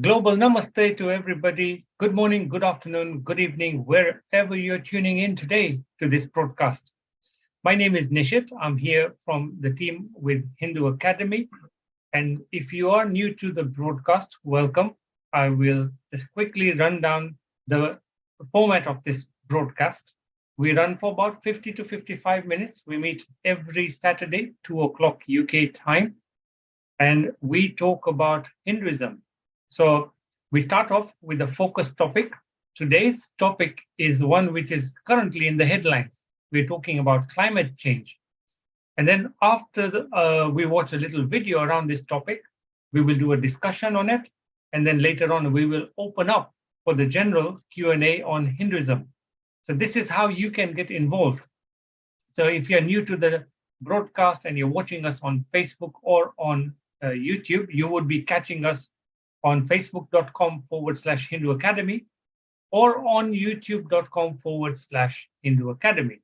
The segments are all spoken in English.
Global namaste to everybody. Good morning, good afternoon, good evening, wherever you're tuning in today to this broadcast. My name is Nishit. I'm here from the team with Hindu Academy. And if you are new to the broadcast, welcome. I will just quickly run down the format of this broadcast. We run for about 50 to 55 minutes. We meet every Saturday, 2 o'clock UK time, and we talk about Hinduism. So we start off with a focus topic. Today's topic is one which is currently in the headlines. We're talking about climate change. And then after we watch a little video around this topic, we will do a discussion on it. And then later on, we will open up for the general Q&A on Hinduism. So this is how you can get involved. So if you're new to the broadcast and you're watching us on Facebook or on YouTube, you would be catching us on facebook.com/Hindu Academy or on youtube.com/Hindu Academy.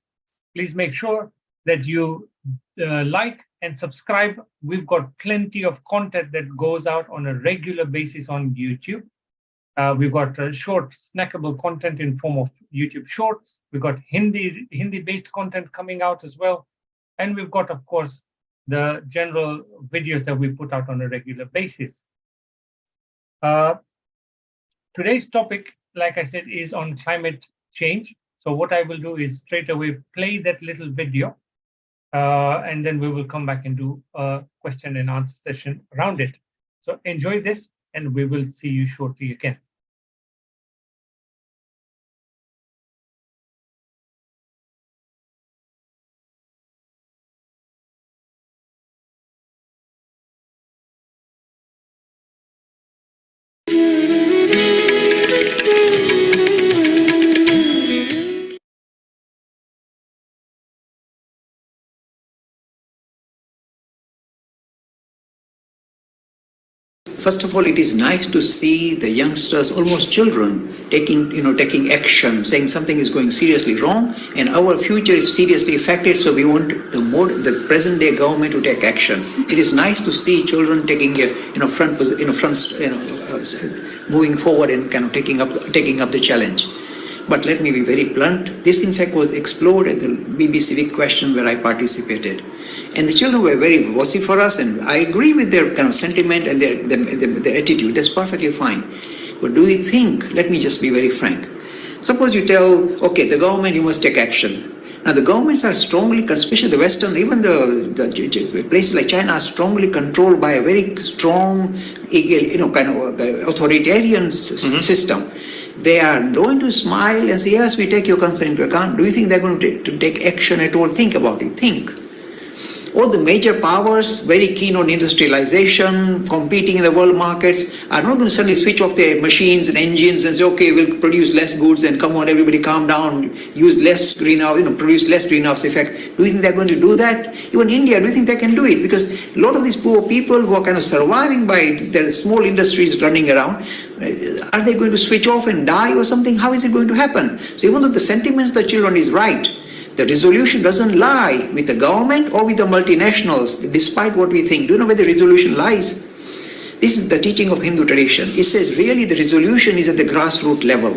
Please make sure that you like and subscribe. We've got plenty of content that goes out on a regular basis on YouTube. We've got short snackable content in form of YouTube shorts. We've got Hindi-based content coming out as well. And we've got, of course, the general videos that we put out on a regular basis. Today's topic, like I said, is on climate change. So what I will do is straight away play that little video, and then we will come back and do a question and answer session around it. So enjoy this, and we will see you shortly again. First of all, it is nice to see the youngsters, almost children, taking action, saying something is going seriously wrong, and our future is seriously affected. So we want the present-day government to take action. It is nice to see children taking moving forward and kind of taking up the challenge. But let me be very blunt. This, in fact, was explored at the BBC Civic Question where I participated. And the children were very vociferous, and I agree with their kind of sentiment and their attitude. That's perfectly fine. But do you think, let me just be very frank, suppose you tell, okay, the government, you must take action. Now the governments are strongly, especially the Western, even the places like China are strongly controlled by a very strong, authoritarian system. They are going to smile and say, yes, we take your concern into account. Do you think they're going to take action at all? Think about it. Think. All the major powers, very keen on industrialization, competing in the world markets, are not going to suddenly switch off their machines and engines and say, okay, we'll produce less goods and come on, everybody calm down, use less produce less greenhouse effect. Do you think they're going to do that? Even India, do you think they can do it? Because a lot of these poor people who are kind of surviving by their small industries running around, are they going to switch off and die or something? How is it going to happen? So even though the sentiments of the children is right, the resolution doesn't lie with the government or with the multinationals, despite what we think. Do you know where the resolution lies? This is the teaching of Hindu tradition. It says really the resolution is at the grassroots level.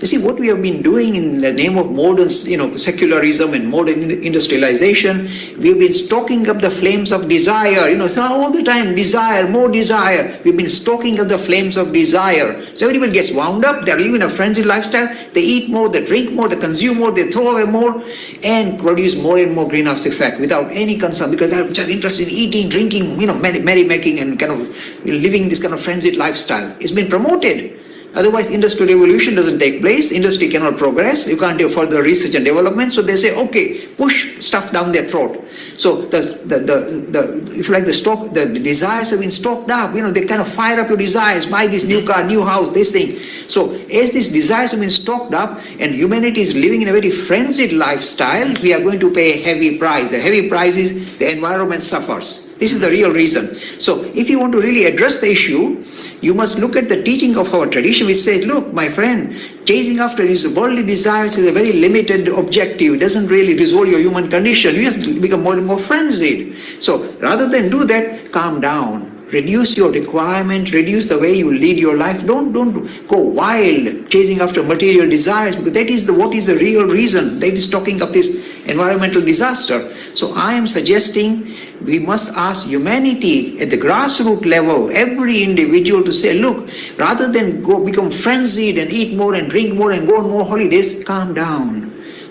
You see, what we have been doing in the name of modern, secularism and modern industrialization, we've been stoking up the flames of desire. So all the time, desire, more desire. We've been stoking up the flames of desire. So everybody gets wound up. They're living a frenzied lifestyle. They eat more, they drink more, they consume more, they throw away more, and produce more and more greenhouse effect without any concern, because they're just interested in eating, drinking, merrymaking, and kind of living this kind of frenzied lifestyle. It's been promoted. Otherwise, industrial revolution doesn't take place. Industry cannot progress. You can't do further research and development. So they say, okay, push stuff down their throat. So if you like the desires have been stocked up. They kind of fire up your desires. Buy this new car, new house, this thing. So as these desires have been stocked up and humanity is living in a very frenzied lifestyle, we are going to pay a heavy price. The heavy price is the environment suffers. This is the real reason. So if you want to really address the issue, you must look at the teaching of our tradition, which says, look, my friend, chasing after these worldly desires is a very limited objective. It doesn't really resolve your human condition. You just become more and more frenzied. So rather than do that, calm down. Reduce your requirement, reduce the way you lead your life. Don't go wild chasing after material desires, because that is what is the real reason that is talking of this environmental disaster. So I am suggesting we must ask humanity at the grassroots level, every individual, to say, look, rather than go become frenzied and eat more and drink more and go on more holidays, calm down.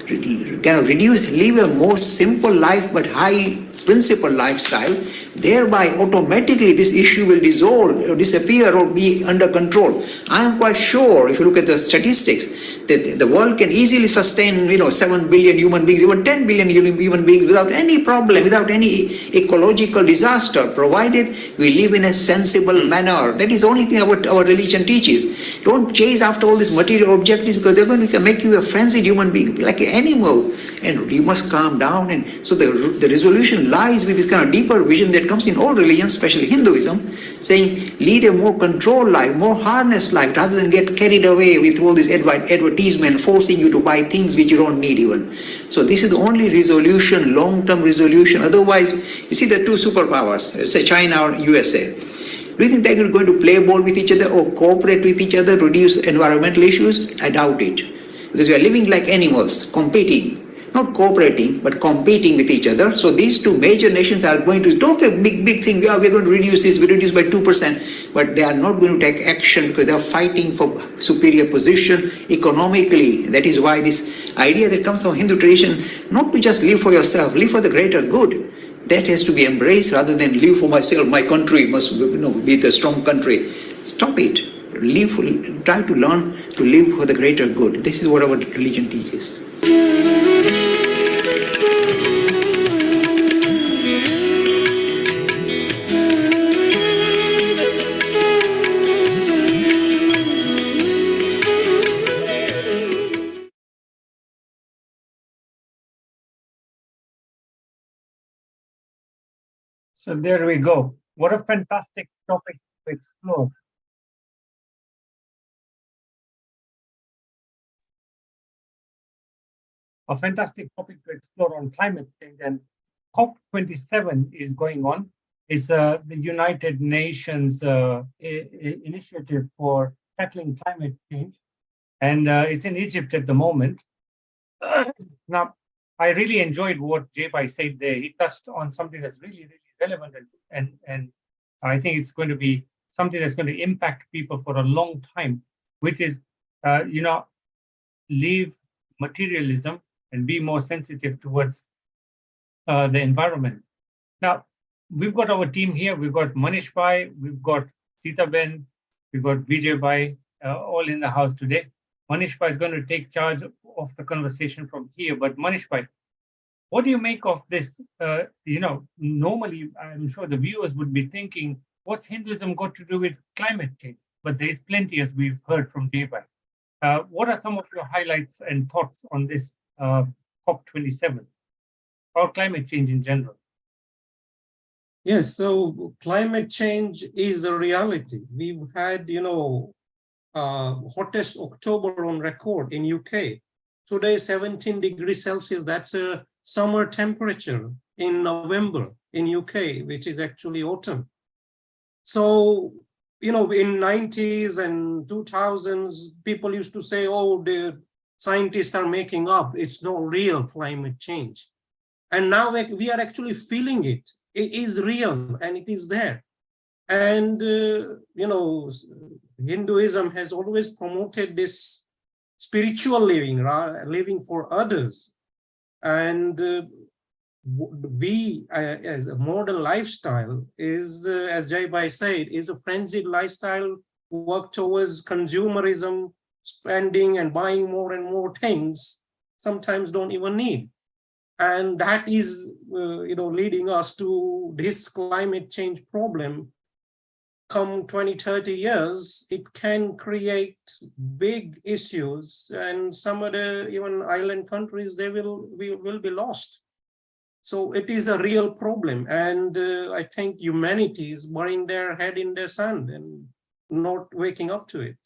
Kind of reduce, live a more simple life but high principle lifestyle. Thereby automatically this issue will dissolve or disappear or be under control. I am quite sure, if you look at the statistics, that the world can easily sustain 7 billion human beings, even 10 billion human beings without any problem, without any ecological disaster, provided we live in a sensible manner. That is the only thing our religion teaches. Don't chase after all these material objectives, because they're going to make you a frenzied human being, like an animal. And you must calm down. And so the resolution lies with this kind of deeper vision that comes in all religions, especially Hinduism, saying lead a more controlled life, more harnessed life, rather than get carried away with all this advertisement forcing you to buy things which you don't need even. So this is the only resolution, long-term resolution. Otherwise, you see the two superpowers, say China or USA. Do you think they're going to play ball with each other or cooperate with each other, reduce environmental issues? I doubt it. Because we are living like animals, competing. Not cooperating, but competing with each other. So these two major nations are going to talk a big thing. We're going to reduce this, we reduce by 2%, but they are not going to take action because they are fighting for superior position economically. That is why this idea that comes from Hindu tradition, not to just live for yourself, live for the greater good. That has to be embraced rather than live for myself. My country must be the strong country. Stop it. Try to learn to live for the greater good. This is what our religion teaches. So there we go. What a fantastic topic to explore. A fantastic topic to explore on climate change, and COP27 is going on. It's the United Nations initiative for tackling climate change, and it's in Egypt at the moment. Now, I really enjoyed what Jay-Bhai said there. He touched on something that's really relevant, and I think it's going to be something that's going to impact people for a long time, which is, leave materialism and be more sensitive towards the environment. Now, we've got our team here. We've got Manish Bhai, we've got Sita Ben, we've got Vijay Bhai, all in the house today. Manish Bhai is going to take charge of the conversation from here. But Manish Bhai, what do you make of this? Normally, I'm sure the viewers would be thinking, what's Hinduism got to do with climate change? But there's plenty, as we've heard from Jay-Bhai. What are some of your highlights and thoughts on this COP27 or climate change in general? Yes, so climate change is a reality. We've had, hottest October on record in UK. Today, 17 degrees Celsius, that's a summer temperature in November in UK, which is actually autumn. So, in 90s and 2000s, people used to say, oh, the scientists are making up. It's no real climate change. And now we are actually feeling it. It is real and it is there. And, Hinduism has always promoted this spiritual living, living for others. And we, as a modern lifestyle, is, as Jay-Bhai said, is a frenzied lifestyle, work towards consumerism, spending and buying more and more things, sometimes don't even need. And that is, leading us to this climate change problem. Come 20, 30 years, it can create big issues, and some of the even island countries, they will be lost. So it is a real problem, and I think humanity is burying their head in the sand and not waking up to it.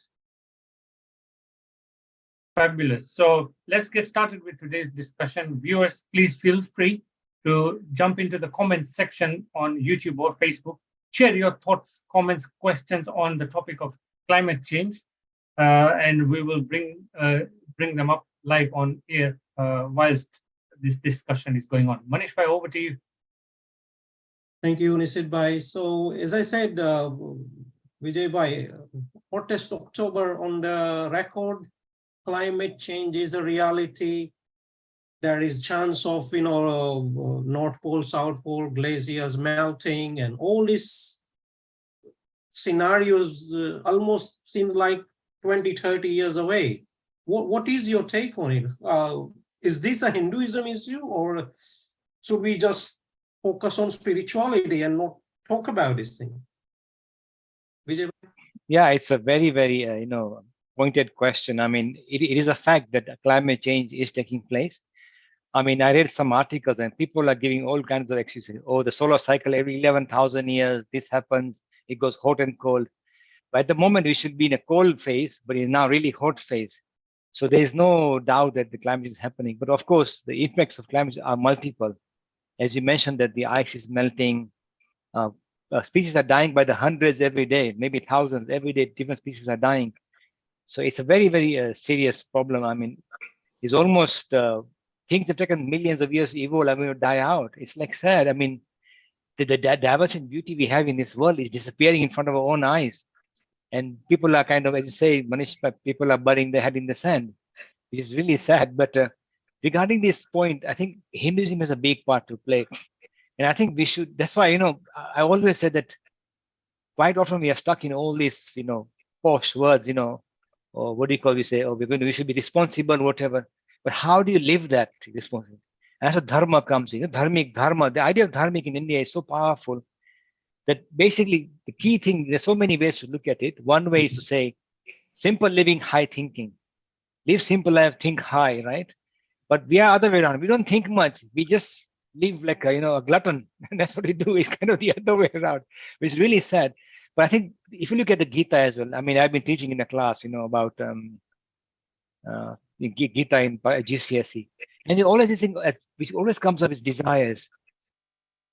Fabulous. So let's get started with today's discussion. Viewers, please feel free to jump into the comments section on YouTube or Facebook share your thoughts, comments, questions on the topic of climate change, and we will bring them up live on air whilst this discussion is going on. Manish bhai, over to you. Thank you, Nishit bhai. So, as I said, Vijay bhai, hottest October on the record. Climate change is a reality. There is chance of, North Pole, South Pole, glaciers melting, and all these scenarios almost seem like 20, 30 years away. What is your take on it? Is this a Hinduism issue, or should we just focus on spirituality and not talk about this thing? Vijay? Yeah, it's a very, very, pointed question. I mean, it is a fact that climate change is taking place. I mean, I read some articles and people are giving all kinds of excuses. Oh, the solar cycle every 11,000 years, this happens, it goes hot and cold. But at the moment, we should be in a cold phase, but it's now really hot phase. So there is no doubt that the climate is happening. But of course, the effects of climate are multiple. As you mentioned, that the ice is melting, species are dying by the hundreds every day, maybe thousands every day, different species are dying. So it's a very, very serious problem. I mean, it's almost things have taken millions of years to evolve. I mean, to die out. It's like sad. I mean, the diversity and beauty we have in this world is disappearing in front of our own eyes. And people are kind of, as you say, Manish, people are burying their head in the sand, which is really sad. But regarding this point, I think Hinduism has a big part to play. And I think we should, that's why, I always said that quite often we are stuck in all these, posh words, or what do you call, we say, oh, we should be responsible, whatever. But how do you live that responsibility? And so dharma comes in, dharmic dharma. The idea of dharmic in India is so powerful that basically the key thing, there's so many ways to look at it. One way is to say, simple living, high thinking. Live simple life, think high, right? But we are other way around. We don't think much. We just live like a glutton. And that's what we do. It's kind of the other way around, which is really sad. But I think if you look at the Gita as well, I mean, I've been teaching in a class, about Gita in GCSE. And you always think, which always comes up is desires.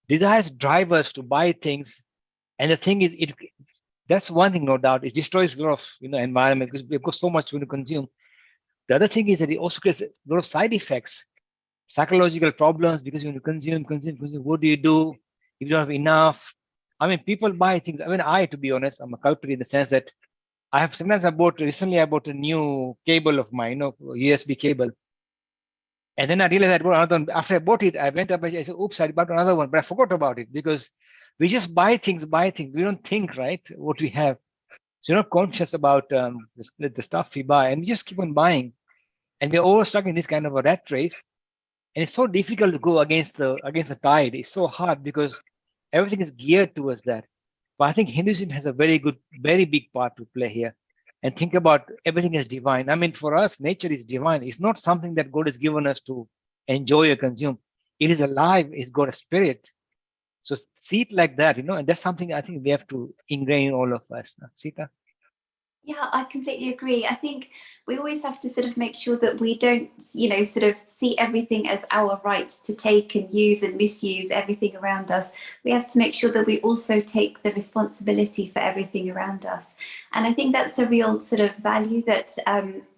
Desires drive us to buy things. And the thing is, that's one thing, no doubt. It destroys a lot of environment because we've got so much to consume. The other thing is that it also creates a lot of side effects, psychological problems, because you consume. What do you do if you don't have enough? I mean, people buy things. I mean, to be honest, I'm a culprit in the sense that recently I bought a new cable of mine, USB cable. And then I realized I bought another one. After I bought it, I went up and I said, oops, I bought another one, but I forgot about it because we just buy things. We don't think, right, what we have. So you're not conscious about the stuff we buy, and we just keep on buying. And we're all stuck in this kind of a rat race. And it's so difficult to go against the tide. It's so hard because everything is geared towards that. But I think Hinduism has a very big part to play here. And think about everything as divine. I mean, for us, nature is divine. It's not something that God has given us to enjoy or consume. It is alive. It's got a spirit. So see it like that, and that's something I think we have to ingrain in all of us. Sita? Yeah, I completely agree. I think we always have to sort of make sure that we don't, sort of see everything as our right to take and use and misuse everything around us. We have to make sure that we also take the responsibility for everything around us. And I think that's a real sort of value that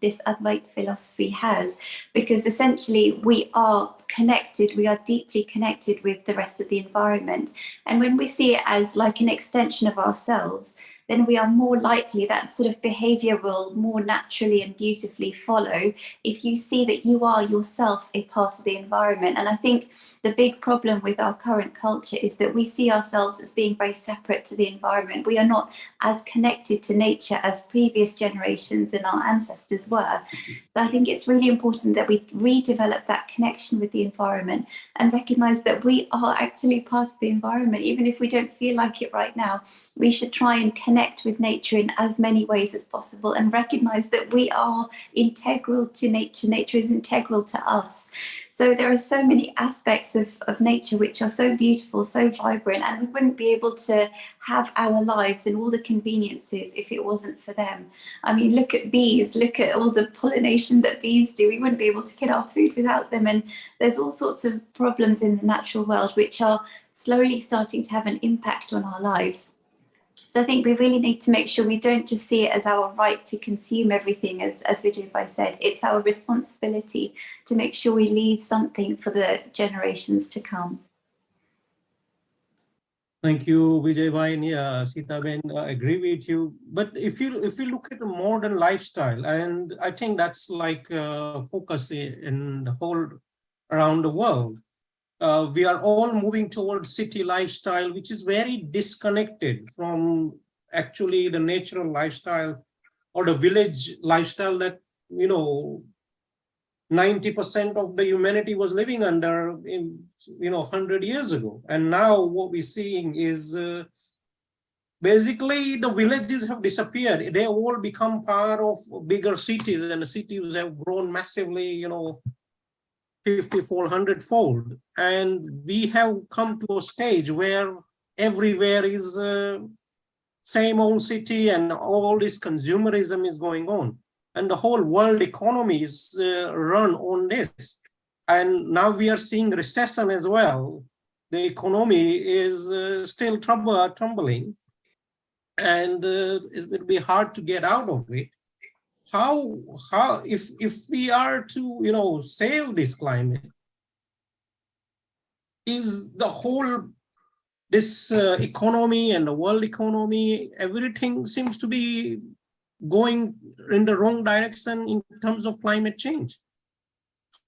this Advaita philosophy has, because essentially we are connected, we are deeply connected with the rest of the environment. And when we see it as like an extension of ourselves, then we are more likely, that sort of behavior will more naturally and beautifully follow if you see that you are yourself a part of the environment. And I think the big problem with our current culture is that we see ourselves as being very separate to the environment. We are not as connected to nature as previous generations and our ancestors were. So I think it's really important that we redevelop that connection with the environment and recognize that we are actually part of the environment. Even if we don't feel like it right now, we should try and connect with nature in as many ways as possible and recognize that we are integral to nature. Nature is integral to us. So there are so many aspects of nature which are so beautiful, so vibrant, and we wouldn't be able to have our lives and all the conveniences if it wasn't for them. I mean, look at bees, look at all the pollination that bees do. We wouldn't be able to get our food without them. And there's all sorts of problems in the natural world which are slowly starting to have an impact on our lives. So I think we really need to make sure we don't just see it as our right to consume everything, as Vijay said. It's our responsibility to make sure we leave something for the generations to come. Thank you, Vijay Bhai and Sita Ben. I agree with you. But if you look at the modern lifestyle, and I think that's like focus in the whole around the world, we are all moving towards city lifestyle, which is very disconnected from actually the natural lifestyle or the village lifestyle that 90% of the humanity was living under 100 years ago. And now what we're seeing is basically the villages have disappeared. They all become part of bigger cities, and the cities have grown massively, 50-400 fold. And we have come to a stage where everywhere is same old city, and all this consumerism is going on. And the whole world economy is run on this. And now we are seeing recession as well. The economy is still tumbling, and it will be hard to get out of it. How if we are to save this climate, is the whole this economy and the world economy, everything seems to be going in the wrong direction in terms of climate change.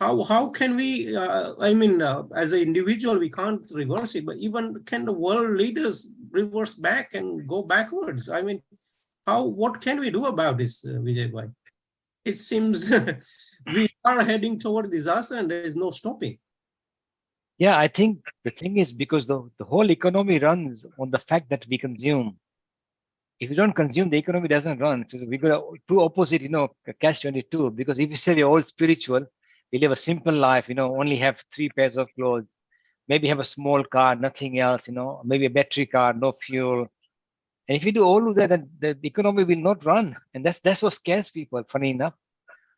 How can we, as an individual, we can't reverse it, but even can the world leaders reverse back and go backwards? I mean, what can we do about this, Vijay Bhai? It seems we are heading toward disaster and there is no stopping. Yeah, I think the thing is because the whole economy runs on the fact that we consume. If you don't consume, the economy doesn't run. So we got two opposite, catch-22. Because if you say we're all spiritual, we live a simple life, only have 3 pairs of clothes, maybe have a small car, nothing else, maybe a battery car, no fuel. And if you do all of that, then the economy will not run. And that's what scares people, funny enough.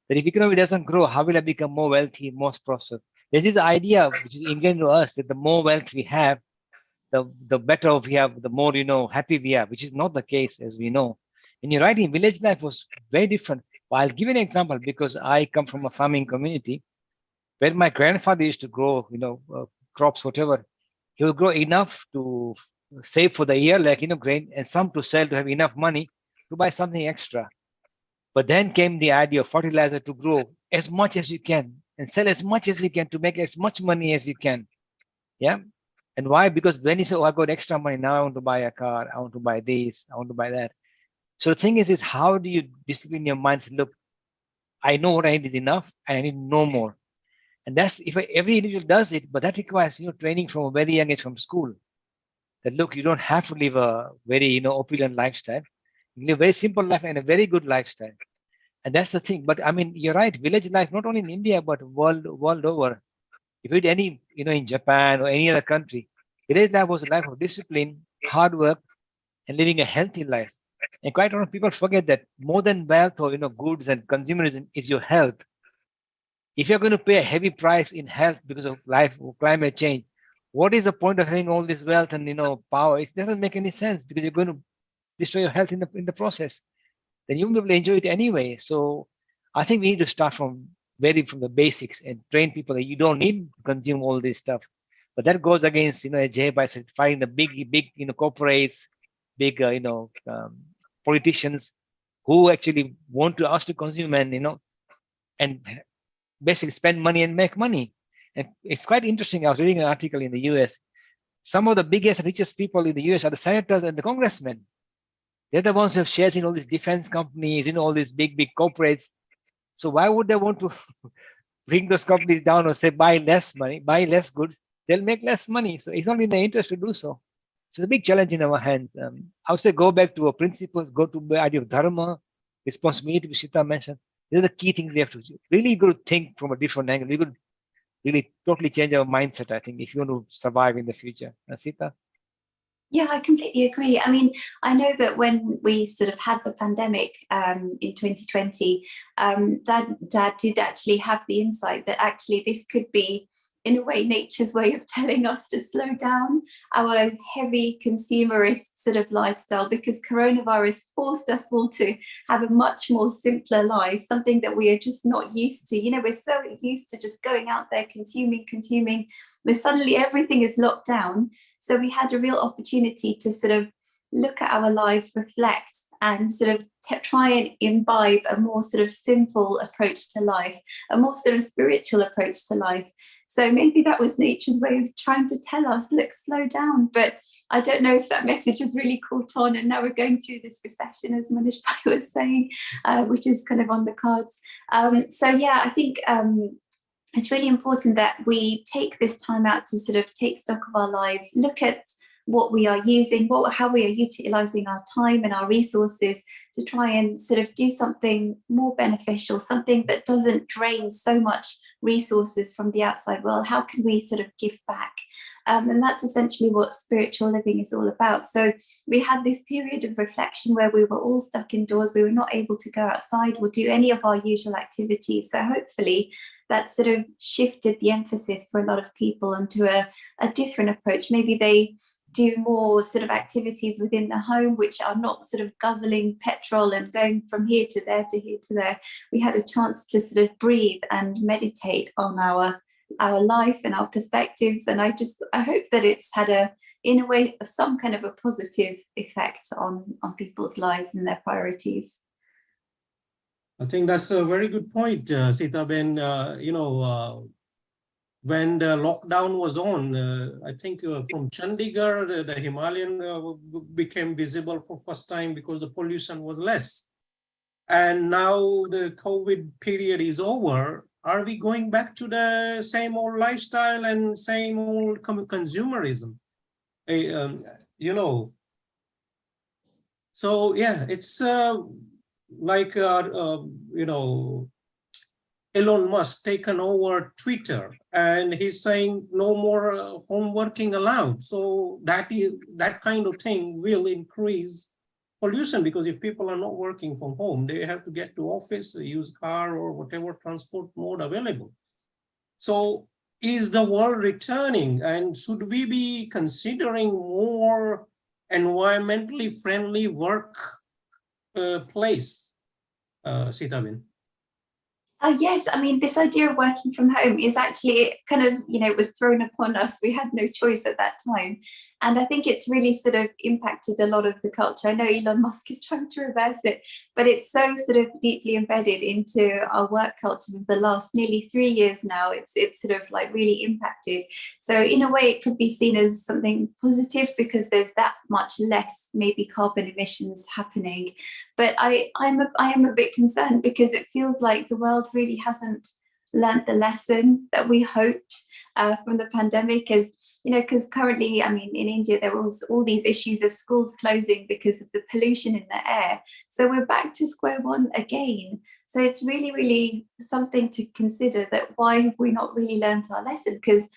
That if economy doesn't grow, how will I become more wealthy, more prosperous? There's this idea which is ingrained to us that the more wealth we have, the better we have, the more happy we are, which is not the case, as we know. And you're right, in village life was very different. Well, I'll give you an example because I come from a farming community where my grandfather used to grow, crops, whatever. He would grow enough to save for the year, like grain, and some to sell to have enough money to buy something extra. But then came the idea of fertilizer to grow as much as you can and sell as much as you can to make as much money as you can. Yeah. And why? Because then you say, oh, I got extra money. Now I want to buy a car. I want to buy this. I want to buy that. So the thing is how do you discipline your mind to look, I know what I need is enough and I need no more. And that's if every individual does it, but that requires, training from a very young age from school. That look, you don't have to live a very, opulent lifestyle. You live a very simple life and a very good lifestyle. And that's the thing. But I mean, you're right, village life, not only in India, but world over. If you did any, in Japan or any other country, village life was a life of discipline, hard work, and living a healthy life. And quite often people forget that more than wealth or goods and consumerism is your health. If you're going to pay a heavy price in health because of life or climate change, what is the point of having all this wealth and power? It doesn't make any sense because you're going to destroy your health in the process. Then you won't be able to enjoy it anyway. So I think we need to start from the basics and train people that you don't need to consume all this stuff. But that goes against, as Jay Bhai said, fighting the big, corporates, big, politicians who actually want us to consume and basically spend money and make money. And it's quite interesting. I was reading an article in the US. Some of the biggest, richest people in the US are the senators and the congressmen. They're the ones who have shares in all these defense companies, all these big corporates. So why would they want to bring those companies down or say buy less money, buy less goods? They'll make less money. So it's not in their interest to do so. So it's a big challenge in our hands. I would say go back to our principles, go to the idea of dharma, responsibility, which Sita mentioned. These are the key things we have to do. Really good to think from a different angle. We could really totally change our mindset, I think, if you want to survive in the future. Sita? Yeah, I completely agree. I mean, I know that when we sort of had the pandemic in 2020, Dad did actually have the insight that actually this could be in a way, nature's way of telling us to slow down our heavy consumerist sort of lifestyle, because coronavirus forced us all to have a much more simpler life, something that we are just not used to. You know, we're so used to just going out there, consuming, but suddenly everything is locked down. So we had a real opportunity to sort of look at our lives, reflect, and sort of try and imbibe a more sort of simple approach to life, a more sort of spiritual approach to life. So maybe that was nature's way of trying to tell us, look, slow down. But I don't know if that message has really caught on. And now we're going through this recession, as Manish Bhai was saying, which is kind of on the cards. So yeah, I think it's really important that we take this time out to sort of take stock of our lives, look at what we are using, how we are utilizing our time and our resources to try and sort of do something more beneficial, something that doesn't drain so much resources from the outside world. How can we sort of give back? And that's essentially what spiritual living is all about. So we had this period of reflection where we were all stuck indoors. We were not able to go outside or do any of our usual activities. So hopefully that sort of shifted the emphasis for a lot of people onto a different approach. Maybe they do more sort of activities within the home, which are not sort of guzzling petrol and going from here to there to here to there. We had a chance to sort of breathe and meditate on our life and our perspectives. And I hope that it's had in a way, some kind of a positive effect on people's lives and their priorities. I think that's a very good point, Sitaben. When the lockdown was on, I think from Chandigarh, the Himalayan became visible for first time because the pollution was less. And now the COVID period is over. Are we going back to the same old lifestyle and same old consumerism? So yeah, it's like Elon Musk taken over Twitter, and he's saying no more home working allowed. So that kind of thing will increase pollution, because if people are not working from home, they have to get to office, use car or whatever transport mode available. So is the world returning, and should we be considering more environmentally friendly work place, Sitaben? Yes, I mean, this idea of working from home is actually kind of, it was thrown upon us. We had no choice at that time. And I think it's really sort of impacted a lot of the culture. I know Elon Musk is trying to reverse it, but it's so sort of deeply embedded into our work culture for the last nearly 3 years now. It's sort of like really impacted. So in a way, it could be seen as something positive because there's that much less maybe carbon emissions happening. But I am a bit concerned because it feels like the world really hasn't learnt the lesson that we hoped from the pandemic, as because currently, I mean, in India there was all these issues of schools closing because of the pollution in the air. So we're back to square one again. So it's really, really something to consider, that why have we not really learnt our lesson? Because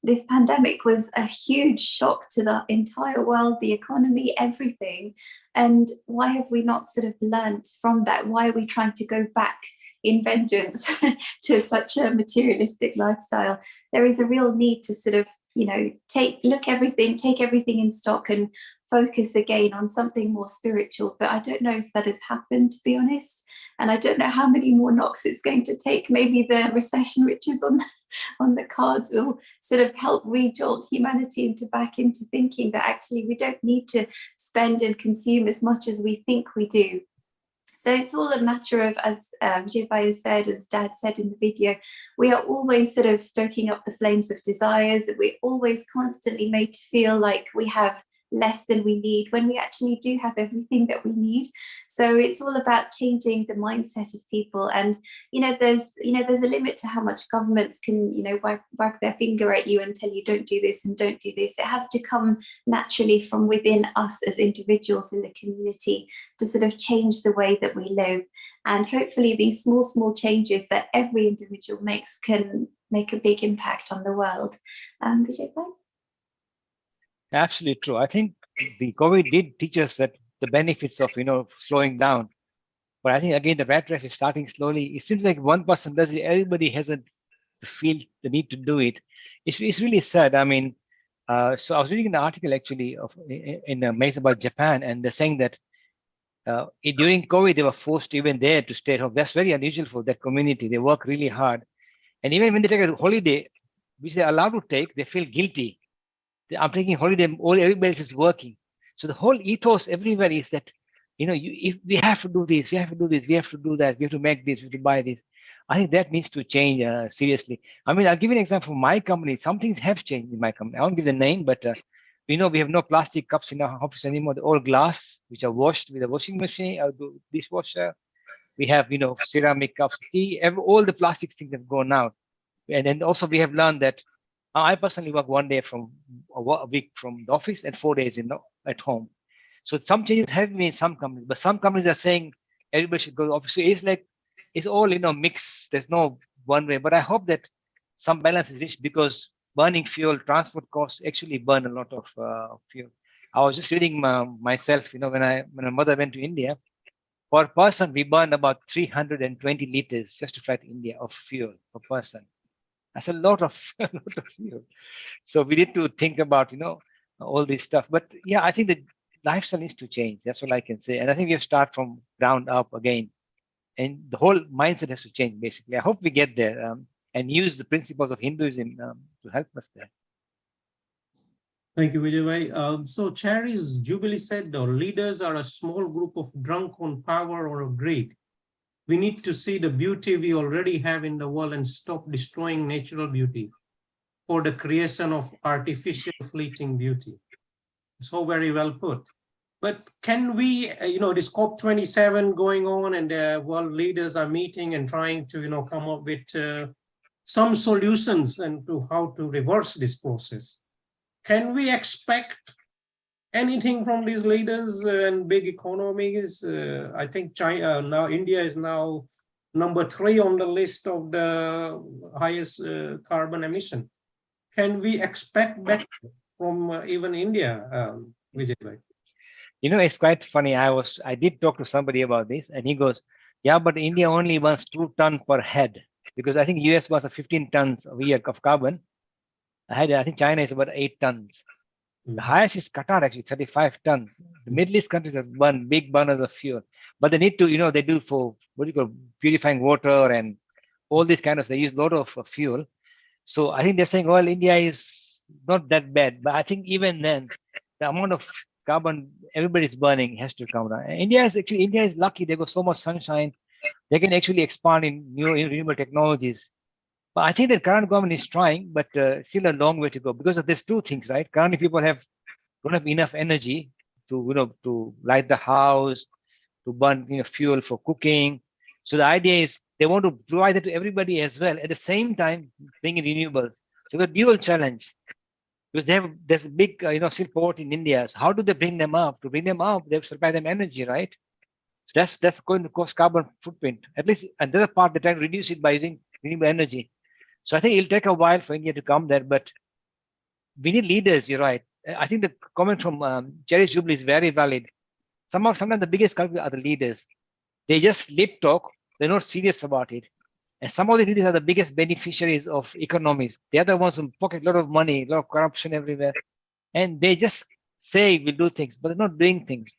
this pandemic was a huge shock to the entire world, the economy, everything. And why have we not sort of learnt from that? Why are we trying to go back in vengeance to such a materialistic lifestyle? There is a real need to sort of, take everything in stock and focus again on something more spiritual. But I don't know if that has happened, to be honest. And I don't know how many more knocks it's going to take. Maybe the recession, which is on the cards, will sort of help rejolt humanity back into thinking that actually we don't need to spend and consume as much as we think we do. So it's all a matter of, as Vijay Bhai said, as Dad said in the video, we are always sort of stoking up the flames of desires. We're always constantly made to feel like we have less than we need, when we actually do have everything that we need. So it's all about changing the mindset of people. And there's a limit to how much governments can wag their finger at you and tell you don't do this and don't do this. It has to come naturally from within us as individuals in the community to sort of change the way that we live. And hopefully these small changes that every individual makes can make a big impact on the world. Vijay Bhai? Absolutely true. I think the COVID did teach us that the benefits of slowing down. But I think again the rat race is starting slowly. It seems like one person does it, everybody hasn't feel the need to do it. It's really sad. I mean, so I was reading an article actually in a magazine about Japan, and they're saying that during COVID, they were forced even there to stay at home. That's very unusual for that community. They work really hard. And even when they take a holiday, which they're allowed to take, they feel guilty. I'm taking holiday, everybody else is working. So the whole ethos everywhere is that, if we have to do this, we have to do this, we have to do that, we have to make this, we have to buy this. I think that needs to change seriously. I mean, I'll give you an example from my company. Some things have changed in my company. I won't give the name, but we have no plastic cups in our office anymore. They're all glass, which are washed with a washing machine or the dishwasher. We have, ceramic cups, tea, all the plastic things have gone out. And then also we have learned that I personally work 1 day from a week from the office and 4 days at home. So some changes have been made in some companies, but some companies are saying everybody should go to the office. So it's all, mixed. There's no one way, but I hope that some balance is reached, because burning fuel, transport costs actually burn a lot of fuel. I was just reading myself, when my mother went to India, per person, we burn about 320 liters just to fly to India of fuel per person. That's a lot of fuel. So we need to think about, all this stuff. But yeah, I think the lifestyle needs to change. That's all I can say. And I think we have to start from ground up again. And the whole mindset has to change, basically. I hope we get there and use the principles of Hinduism to help us there. Thank you, Vijay. So Cherry's Jubilee said, the leaders are a small group of drunk on power or of greed. We need to see the beauty we already have in the world and stop destroying natural beauty for the creation of artificial fleeting beauty. So very well put. But can we, this COP27 going on, and the world leaders are meeting and trying to, come up with some solutions and to how to reverse this process. Can we expect anything from these leaders and big economies? I think China, India is now number 3 on the list of the highest carbon emission. Can we expect better from even India, Vijay? It's quite funny. I did talk to somebody about this, and he goes, yeah, but India only burns 2 tons per head, because I think US was 15 tons a year of carbon. I think China is about 8 tons. The highest is Qatar, actually, 35 tons. The Middle East countries have big burners of fuel, but they need to, they do for purifying water and all these kind of, they use a lot of fuel. So I think they're saying, well, India is not that bad, but I think even then, the amount of carbon everybody's burning has to come down. India is lucky. They got so much sunshine. They can actually expand in new renewable technologies. But I think the current government is trying, but still a long way to go, because of these 2 things, right? Currently, people don't have enough energy to light the house, to burn fuel for cooking. So the idea is they want to provide it to everybody as well. At the same time, bring in renewables. So the dual challenge, because there's a big still poverty in India. So how do they bring them up? To bring them up, they have to supply them energy, right? So that's going to cause carbon footprint. At least another part, they're trying to reduce it by using renewable energy. So I think it'll take a while for India to come there, but we need leaders. You're right. I think the comment from Cherry's Jubilee is very valid. Sometimes the biggest culprit are the leaders. They just lip talk. They're not serious about it. And some of the leaders are the biggest beneficiaries of economies. The other ones who pocket a lot of money, a lot of corruption everywhere. And they just say we'll do things, but they're not doing things.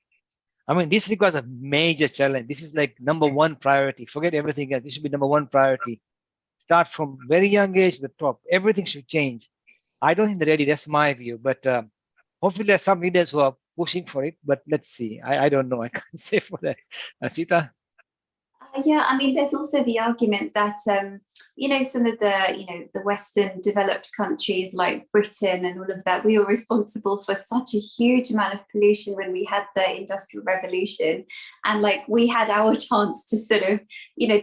I mean, this requires a major challenge. This is like number 1 priority. Forget everything else. This should be number 1 priority. Start from very young age to the top. Everything should change. I don't think they're ready. That's my view. But hopefully there's some leaders who are pushing for it. But let's see. I don't know. I can't say for that. Sita? Yeah, I mean, there's also the argument that, some of the Western developed countries like Britain and all of that, we were responsible for such a huge amount of pollution when we had the Industrial Revolution. And we had our chance to sort of,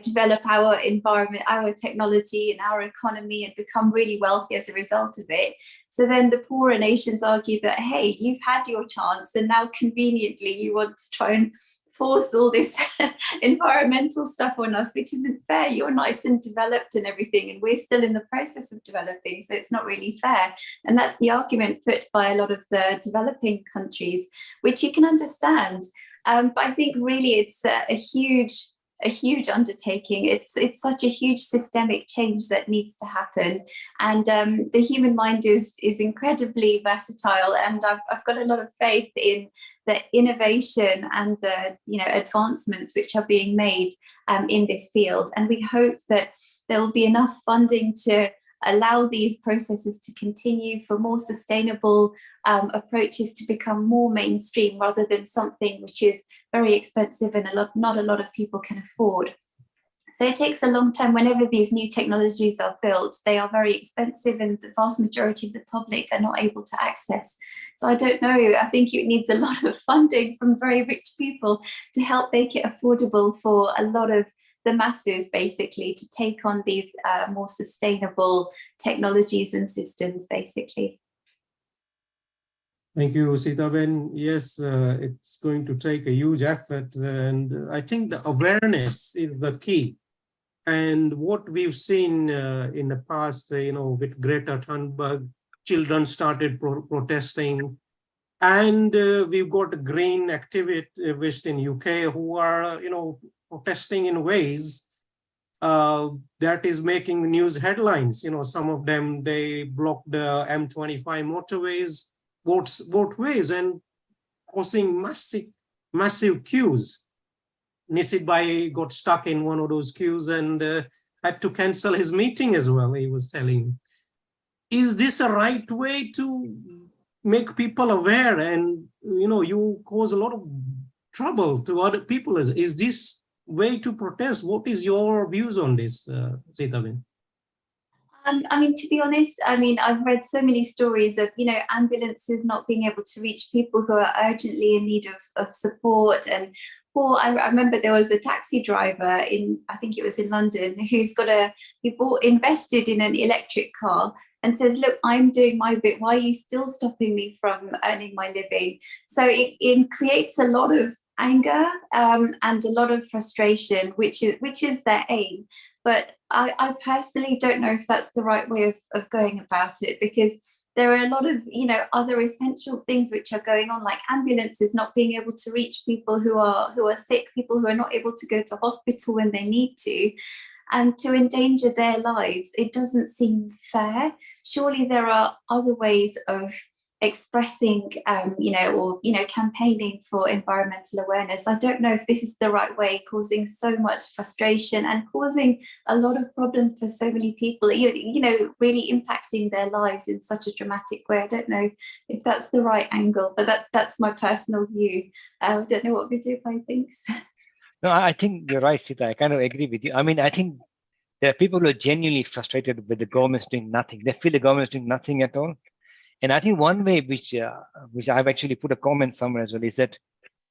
develop our environment, our technology and our economy and become really wealthy as a result of it. So then the poorer nations argue that, hey, you've had your chance and now conveniently you want to try and force all this environmental stuff on us, which isn't fair. You're nice and developed and everything, and we're still in the process of developing, so it's not really fair. And that's the argument put by a lot of the developing countries, which you can understand. But I think really it's a huge a huge undertaking. It's such a huge systemic change that needs to happen, and the human mind is incredibly versatile. And I've got a lot of faith in the innovation and the advancements which are being made in this field. And we hope that there will be enough funding to allow these processes to continue, for more sustainable approaches to become more mainstream, rather than something which is very expensive and not a lot of people can afford. So it takes a long time. Whenever these new technologies are built, they are very expensive, and the vast majority of the public are not able to access. So I don't know, I think it needs a lot of funding from very rich people to help make it affordable for a lot of the masses, basically, to take on these more sustainable technologies and systems, basically. Thank you, Sitaben. Yes, it's going to take a huge effort, and I think the awareness is the key. And what we've seen in the past, with Greta Thunberg, children started protesting, and we've got green activists in UK who are, protesting in ways that is making news headlines. Some of them, they blocked the M25 motorways, both ways, and causing massive queues. Nisit Bhai got stuck in one of those queues and had to cancel his meeting as well, he was telling. Is this a right way to make people aware? And, you cause a lot of trouble to other people. Is this way to protest? What is your views on this, Sitaben? To be honest, I've read so many stories of, ambulances not being able to reach people who are urgently in need of support. And I remember there was a taxi driver I think it was in London, who's invested in an electric car and says, look, I'm doing my bit. Why are you still stopping me from earning my living? So it creates a lot of anger and a lot of frustration, which is their aim. But I personally don't know if that's the right way of going about it, because there are a lot of other essential things which are going on, like ambulances not being able to reach people who are sick, people who are not able to go to hospital when they need to, and to endanger their lives. It doesn't seem fair. Surely there are other ways of expressing or campaigning for environmental awareness. I don't know if this is the right way, causing so much frustration and causing a lot of problems for so many people, really impacting their lives in such a dramatic way. I don't know if that's the right angle, but that's my personal view. I don't know what Vijay Bhai thinks. No, I think you're right, Sita. I kind of agree with you. I think there are people who are genuinely frustrated with the government's doing nothing. They feel the government's doing nothing at all. And I think one way which I've actually put a comment somewhere as well is that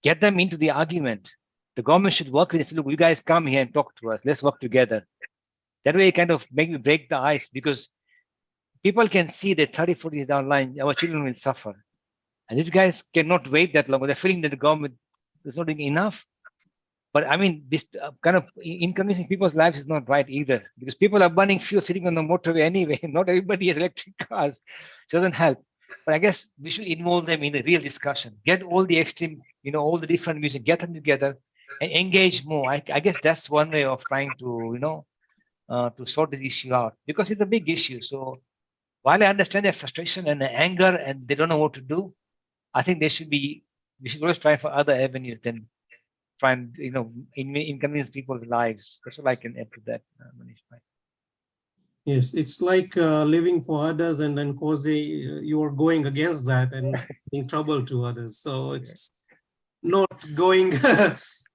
get them into the argument. The government should work with us. Look, you guys come here and talk to us. Let's work together. That way, kind of maybe break the ice, because people can see that 30, 40 years down the line, our children will suffer. And these guys cannot wait that long. They're feeling that the government is not doing enough. But this kind of inconveniencing people's lives is not right either, because people are burning fuel sitting on the motorway anyway. Not everybody has electric cars. It doesn't help. But I guess we should involve them in the real discussion. Get all the extreme, all the different music, get them together and engage more. I guess that's one way of trying to, to sort this issue out, because it's a big issue. So while I understand their frustration and their anger and they don't know what to do, I think we should always try for other avenues than try and inconvenience people's lives. That's what I can add to that, Manish. Yes, it's like living for others and then you are going against that and in trouble to others. So it's not going,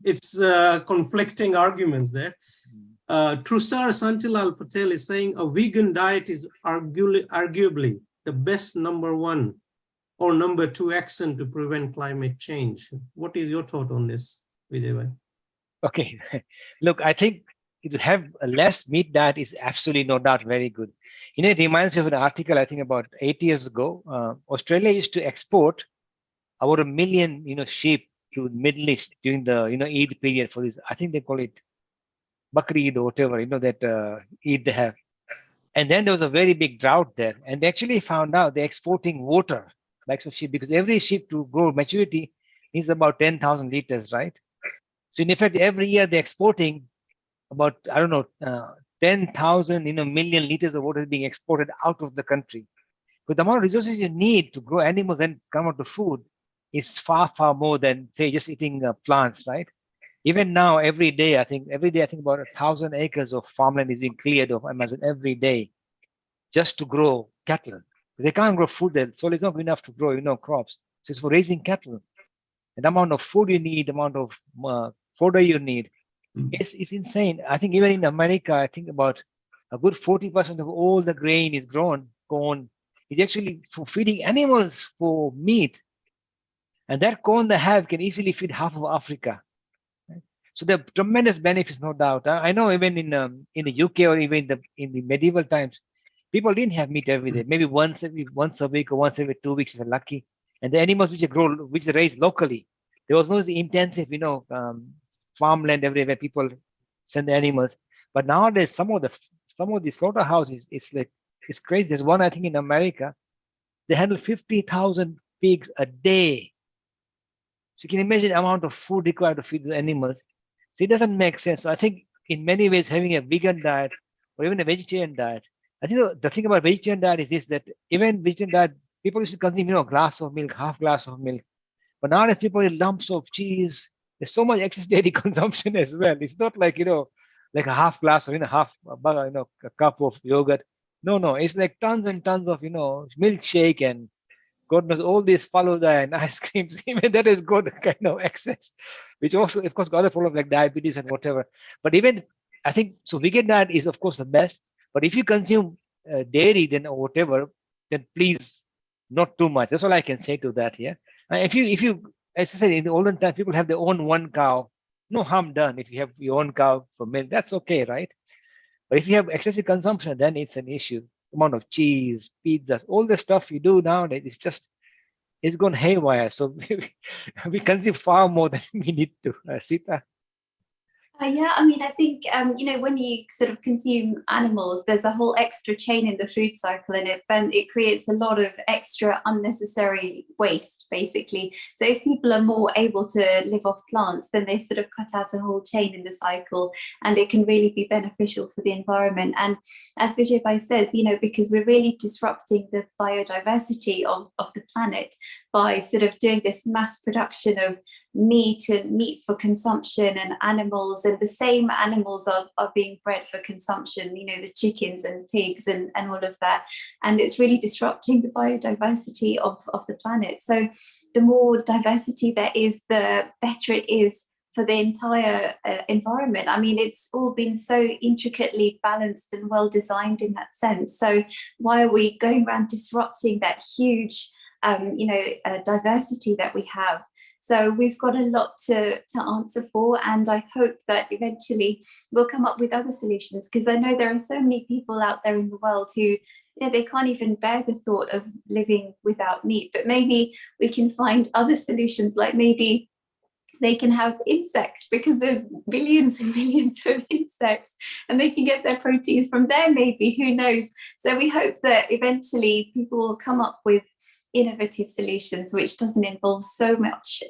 it's conflicting arguments there. Trusar Santilal Patel is saying a vegan diet is arguably the best number 1 or number 2 action to prevent climate change. What is your thought on this, Vijay Bhai? Okay, look, I think to have a less meat diet is absolutely no doubt very good. It reminds me of an article, I think about 8 years ago. Australia used to export about 1 million, sheep to the Middle East during the, Eid period for this. I think they call it Bakri Eid or whatever, that Eid they have. And then there was a very big drought there. And they actually found out they're exporting water, like so sheep, because every sheep to grow maturity needs about 10,000 liters, right? So in effect, every year they're exporting about, I don't know, 10,000 million liters of water is being exported out of the country. But the amount of resources you need to grow animals and come out to food is far, far more than, say, just eating plants, right? Even now, every day, I think about 1,000 acres of farmland is being cleared of Amazon every day just to grow cattle. They can't grow food there. Soil is not good enough to grow, crops. So it's for raising cattle. And the amount of food you need, the amount of fodder you need, it's insane. I think even in America, I think about a good 40% of all the grain is grown, corn, is actually for feeding animals for meat. And that corn they have can easily feed half of Africa. Right? So there are tremendous benefits, no doubt. I know even in the UK or even in the medieval times, people didn't have meat every day. Maybe once a week or once every 2 weeks if they're lucky. And the animals which they raise locally, there was no intensive, farmland everywhere people send the animals. But nowadays, some of the slaughterhouses, it's crazy. There's one I think in America, they handle 50,000 pigs a day. So you can imagine the amount of food required to feed the animals. So it doesn't make sense. So I think in many ways having a vegan diet or even a vegetarian diet, I think the thing about vegetarian diet is this, that even vegetarian diet, people used to consume, a glass of milk, half glass of milk. But nowadays people eat lumps of cheese. There's so much excess dairy consumption as well. It's not like, like a half glass or a cup of yogurt. No, it's like tons and tons of, milkshake and God knows all these Falooda and ice creams. Even that is good kind of excess, which also, of course, got other problems like diabetes and whatever. But even, I think, so vegan diet is, of course, the best. But if you consume dairy then or whatever, then please, not too much. That's all I can say to that. Yeah. If you, as I said, in the olden times, people have their own one cow. No harm done. If you have your own cow for milk, that's okay, right? But if you have excessive consumption, then it's an issue. Amount of cheese, pizzas, all the stuff you do nowadays, it's gone haywire. So we consume far more than we need to. Sita. Yeah, I mean, I think, when you sort of consume animals, there's a whole extra chain in the food cycle, and it creates a lot of extra unnecessary waste, basically. So if people are more able to live off plants, then they sort of cut out a whole chain in the cycle, and it can really be beneficial for the environment. And as Vijay Bhai says, because we're really disrupting the biodiversity of the planet by sort of doing this mass production of meat for consumption and animals, and the same animals are being bred for consumption, the chickens and pigs and all of that, and it's really disrupting the biodiversity of the planet. So the more diversity there is, the better it is for the entire environment. I mean, it's all been so intricately balanced and well designed in that sense. So why are we going around disrupting that huge diversity that we have? So we've got a lot to answer for, and I hope that eventually we'll come up with other solutions, because I know there are so many people out there in the world who, they can't even bear the thought of living without meat. But maybe we can find other solutions, like maybe they can have insects, because there's billions and millions of insects, and they can get their protein from there, maybe, who knows. So we hope that eventually people will come up with innovative solutions which doesn't involve so much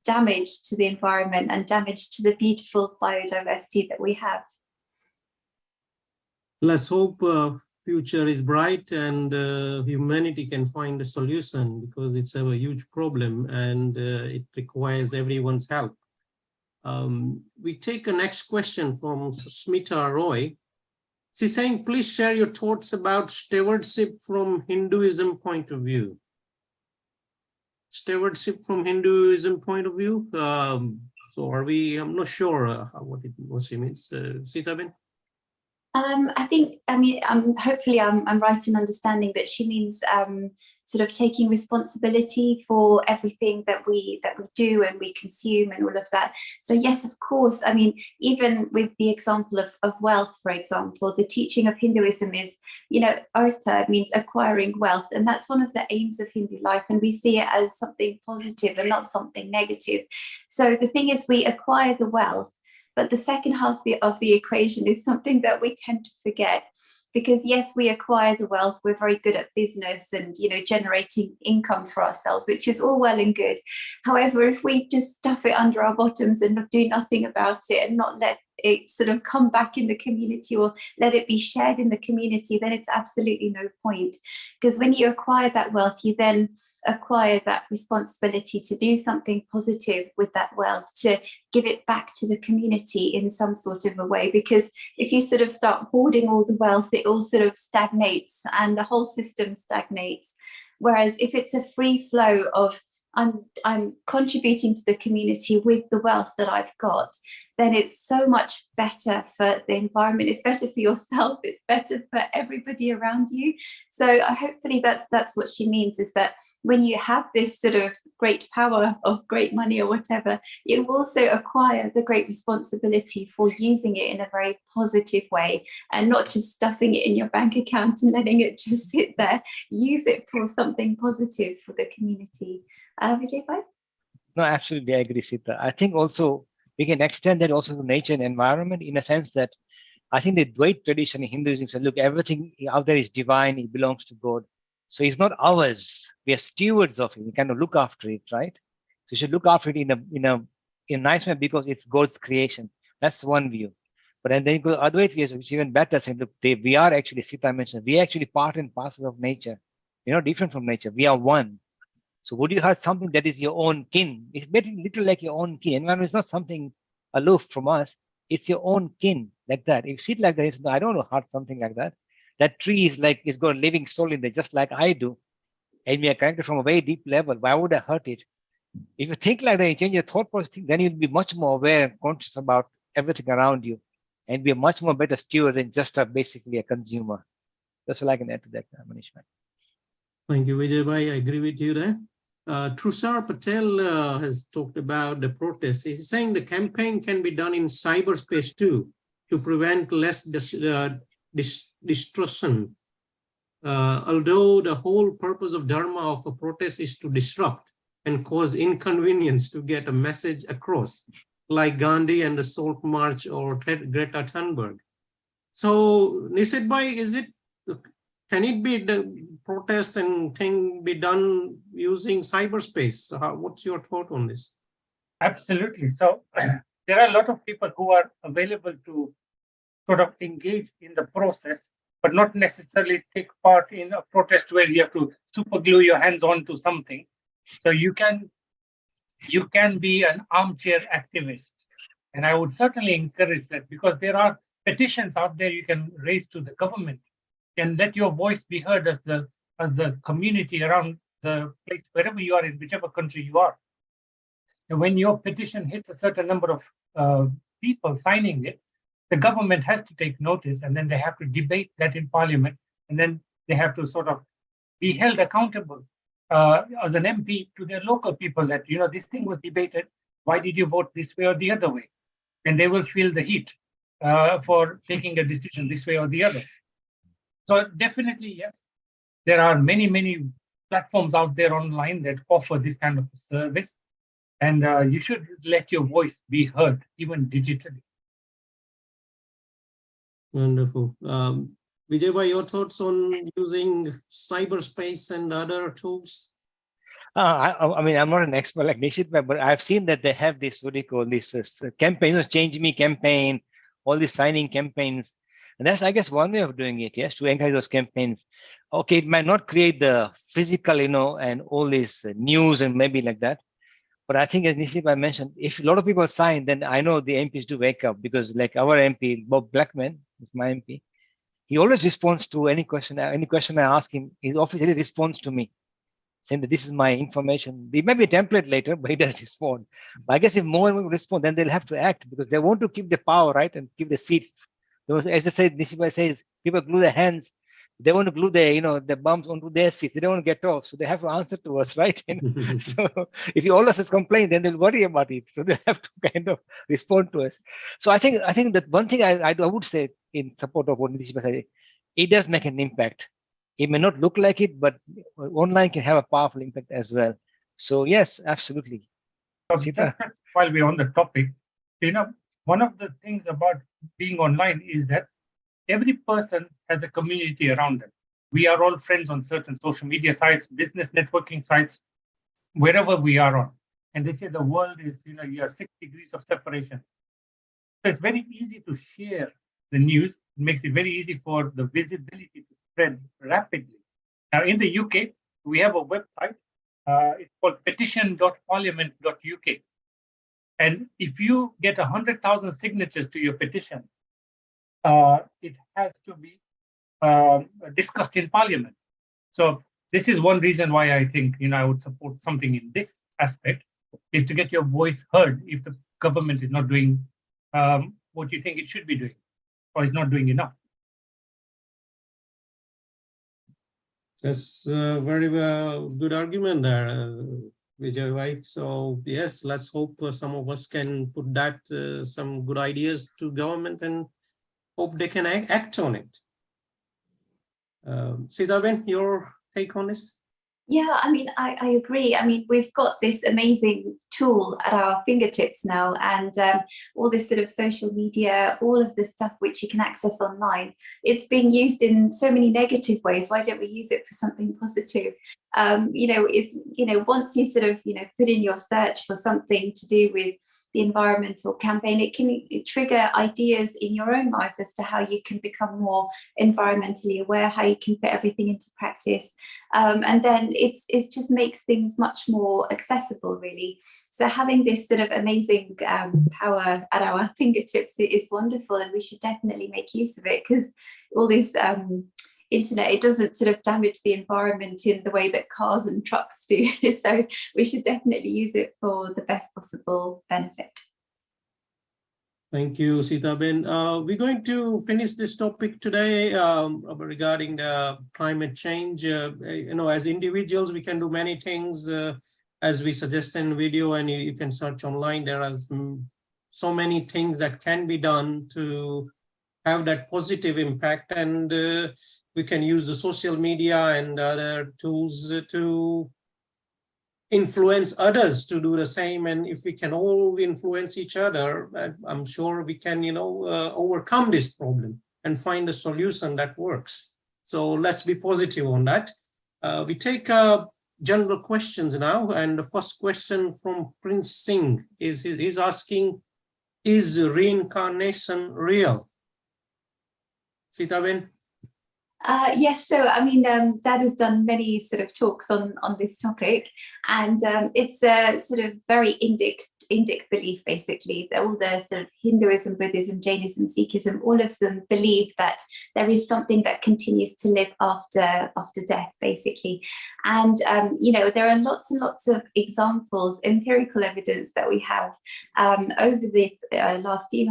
damage to the environment and damage to the beautiful biodiversity that we have. Let's hope future is bright and humanity can find a solution, because it's a huge problem and it requires everyone's help. We take a next question from Smita Roy. She's saying, please share your thoughts about stewardship from Hinduism point of view. Stewardship from Hinduism point of view. So are we, I'm not sure what she means. Sita-Ben? Hopefully I'm right in understanding that she means sort of taking responsibility for everything that we do and we consume and all of that. So yes, of course. I mean, even with the example of wealth, for example, the teaching of Hinduism is, artha means acquiring wealth, and that's one of the aims of Hindu life, and we see it as something positive and not something negative. So the thing is, we acquire the wealth, but the second half of the equation is something that we tend to forget. because yes, we acquire the wealth, we're very good at business and, you know, generating income for ourselves, which is all well and good. However, if we just stuff it under our bottoms and do nothing about it and not let it sort of come back in the community or let it be shared in the community, then it's absolutely no point. Because when you acquire that wealth, you then acquire that responsibility to do something positive with that wealth, to give it back to the community in some sort of a way. Because if you sort of start hoarding all the wealth, it all sort of stagnates and the whole system stagnates. Whereas if it's a free flow of I'm contributing to the community with the wealth that I've got, then it's so much better for the environment. It's better for yourself. It's better for everybody around you. So hopefully that's what she means, is that when you have this sort of great power of great money or whatever, you also acquire the great responsibility for using it in a very positive way and not just stuffing it in your bank account and letting it just sit there. Use it for something positive for the community. Vijay Bhai? No, absolutely, I agree, Sita. I think also we can extend that also to nature and environment, in a sense that I think the Dvait tradition in Hinduism says, look, everything out there is divine, it belongs to God. So it's not ours. We are stewards of it. We kind of look after it, right? So you should look after it in a nice way because it's God's creation. That's one view. But then you go the other way, which is even better, saying, look, we are actually, Sita mentioned, we are actually part and parcel of nature. We're not different from nature. We are one. So would you hurt something that is your own kin? It's little like your own kin. Environment is not something aloof from us. It's your own kin, like that. If you see it like that, I don't know, hurt something like that. That tree is like, it's got a living soul in there, just like I do. And we are connected from a very deep level. Why would I hurt it? If you think like that, you change your thought process, then you'll be much more aware and conscious about everything around you and be a much more better steward than just basically a consumer. That's what I can add to that, Manish. Thank you, Vijay Bhai. I agree with you there. Trusar Patel has talked about the protest. He's saying the campaign can be done in cyberspace too, to prevent less destruction. Although the whole purpose of Dharma of a protest is to disrupt and cause inconvenience to get a message across, like Gandhi and the Salt March or Greta Thunberg. So, Nishit Bhai, can it be the protest and thing be done using cyberspace? What's your thought on this? Absolutely. So there are a lot of people who are available to sort of engage in the process, but not necessarily take part in a protest where you have to super glue your hands onto something. So you can be an armchair activist. And I would certainly encourage that, because there are petitions out there you can raise to the government and let your voice be heard as the community around the place, wherever you are, in whichever country you are. And when your petition hits a certain number of people signing it, the government has to take notice, and then they have to debate that in parliament, and then they have to sort of be held accountable as an MP to their local people that, this thing was debated. Why did you vote this way or the other way? And they will feel the heat for taking a decision this way or the other. So definitely, yes, there are many, many platforms out there online that offer this kind of service. And you should let your voice be heard, even digitally. Wonderful. Vijay Bhai, your thoughts on using cyberspace and other tools? I mean, I'm not an expert like Nishit, but I've seen that they have this, what do you call this, campaigns, Change Me campaign, all these signing campaigns. And that's, I guess, one way of doing it, yes, to encourage those campaigns. Okay, it might not create the physical, and all this news and maybe like that. But I think, as Nishit mentioned, if a lot of people sign, then I know the MPs do wake up, because like our MP, Bob Blackman, is my MP, he always responds to any question I ask him. He officially responds to me, saying that this is my information. There may be a template later, but he does respond. But I guess if more and more respond, then they'll have to act, because they want to keep the power, right, and keep the seats. As I said, Nishit says, people glue their hands. They want to glue their, their bums onto their seats. They don't want to get off, so they have to answer to us, right? And so if you always complain, then they'll worry about it. So they have to kind of respond to us. So I think that one thing I would say in support of what Nishit said, it does make an impact. It may not look like it, but online can have a powerful impact as well. So yes, absolutely. While we're on the topic, one of the things about being online is that every person has a community around them. We are all friends on certain social media sites, business networking sites, wherever we are on. And they say the world is, you are 6 degrees of separation. So it's very easy to share the news. It makes it very easy for the visibility to spread rapidly. Now, in the UK, we have a website. It's called petition.parliament.uk. And if you get 100,000 signatures to your petition, it has to be discussed in Parliament. So this is one reason why I think I would support something in this aspect, is to get your voice heard if the government is not doing what you think it should be doing, or is not doing enough. That's very good argument there, Vijay, right? So yes, let's hope some of us can put that some good ideas to government and hope they can act on it. Sitaben, your take on this? Yeah, I mean, I agree. I mean, we've got this amazing tool at our fingertips now, and all this sort of social media, all of the stuff which you can access online, it's being used in so many negative ways. Why don't we use it for something positive? It's, once you sort of, put in your search for something to do with the environmental campaign, it can trigger ideas in your own life as to how you can become more environmentally aware, how you can put everything into practice. And then it just makes things much more accessible, really. So having this sort of amazing power at our fingertips is wonderful, and we should definitely make use of it, because all this internet, it doesn't sort of damage the environment in the way that cars and trucks do. So we should definitely use it for the best possible benefit. Thank you, Sitaben. We're going to finish this topic today regarding the climate change. As individuals, we can do many things, as we suggest in video, and you can search online. There are so many things that can be done to have that positive impact, and we can use the social media and other tools to influence others to do the same. And if we can all influence each other, I'm sure we can, overcome this problem and find a solution that works. So let's be positive on that. We take general questions now, and the first question from Prince Singh is asking, is reincarnation real? Sitaben? Yes, so I mean, Dad has done many sort of talks on this topic, and it's a sort of very Indic belief, basically. All the sort of Hinduism, Buddhism, Jainism, Sikhism, all of them believe that there is something that continues to live after death, basically. And there are lots and lots of examples, empirical evidence that we have over the last few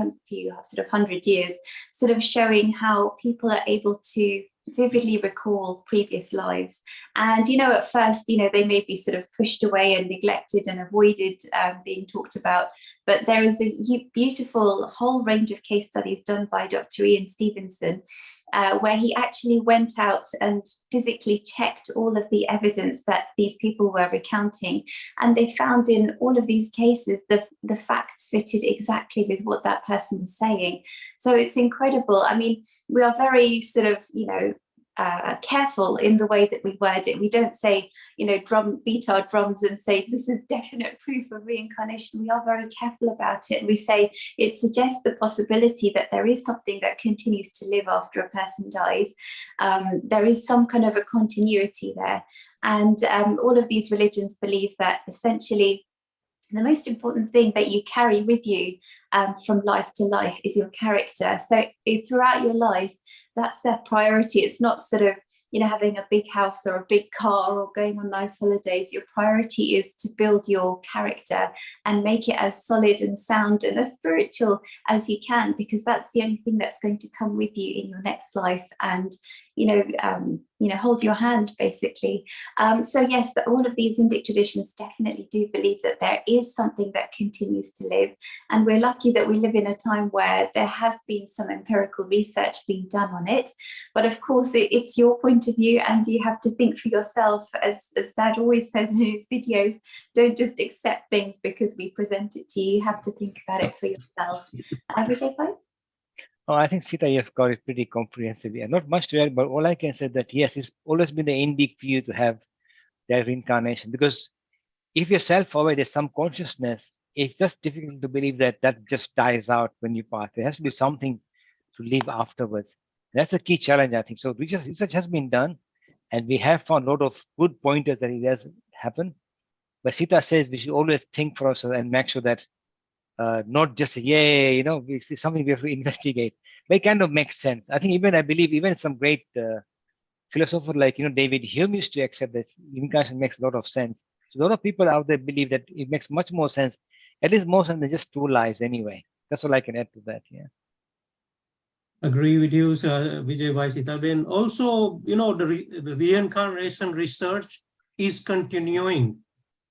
sort of 100 years, sort of showing how people are able to vividly recall previous lives. And at first they may be sort of pushed away and neglected and avoided being talked about, but there is a beautiful whole range of case studies done by Dr. Ian Stevenson, where he actually went out and physically checked all of the evidence that these people were recounting, and they found in all of these cases the facts fitted exactly with what that person was saying. So it's incredible. I mean, we are very sort of careful in the way that we word it. We don't say, beat our drums and say this is definite proof of reincarnation. We are very careful about it. We say it suggests the possibility that there is something that continues to live after a person dies. There is some kind of a continuity there. And all of these religions believe that essentially the most important thing that you carry with you from life to life is your character. So throughout your life, that's their priority. It's not sort of, having a big house or a big car or going on nice holidays. Your priority is to build your character and make it as solid and sound and as spiritual as you can, because that's the only thing that's going to come with you in your next life and, hold your hand, basically. So yes, all of these Indic traditions definitely do believe that there is something that continues to live. And we're lucky that we live in a time where there has been some empirical research being done on it. But of course, it's your point of view, and you have to think for yourself, as Dad always says in his videos. Don't just accept things because we present it to you. You have to think about it for yourself. Vijay? Oh, I think Sita, you've got it pretty comprehensively. And not much to add, but all I can say that yes, it's always been the Indic view to have that reincarnation. Because if you're self-aware, there's some consciousness, it's just difficult to believe that that just dies out when you pass. There has to be something to live afterwards. That's a key challenge, I think. So research has been done, and we have found a lot of good pointers that it does happen. But Sita says we should always think for ourselves and make sure that not just yay, it's something we have to investigate. But it kind of makes sense. I think I believe even some great philosophers like David Hume used to accept that reincarnation makes a lot of sense. So a lot of people out there believe that it makes much more sense, at least more sense than just 2 lives anyway. That's all I can add to that. Yeah. Agree with you, Vijay Bhai Sitaben. Also, the reincarnation research is continuing.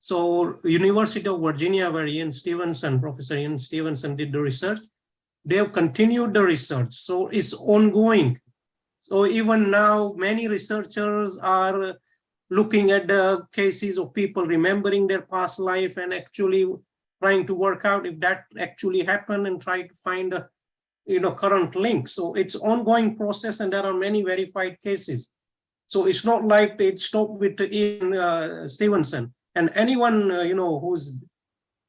So University of Virginia, where Professor Ian Stevenson did the research, they have continued the research. So it's ongoing. So even now, many researchers are looking at the cases of people remembering their past life and actually trying to work out if that actually happened and try to find a current link. So it's ongoing process, and there are many verified cases. So it's not like it stopped with Ian Stevenson. And anyone who's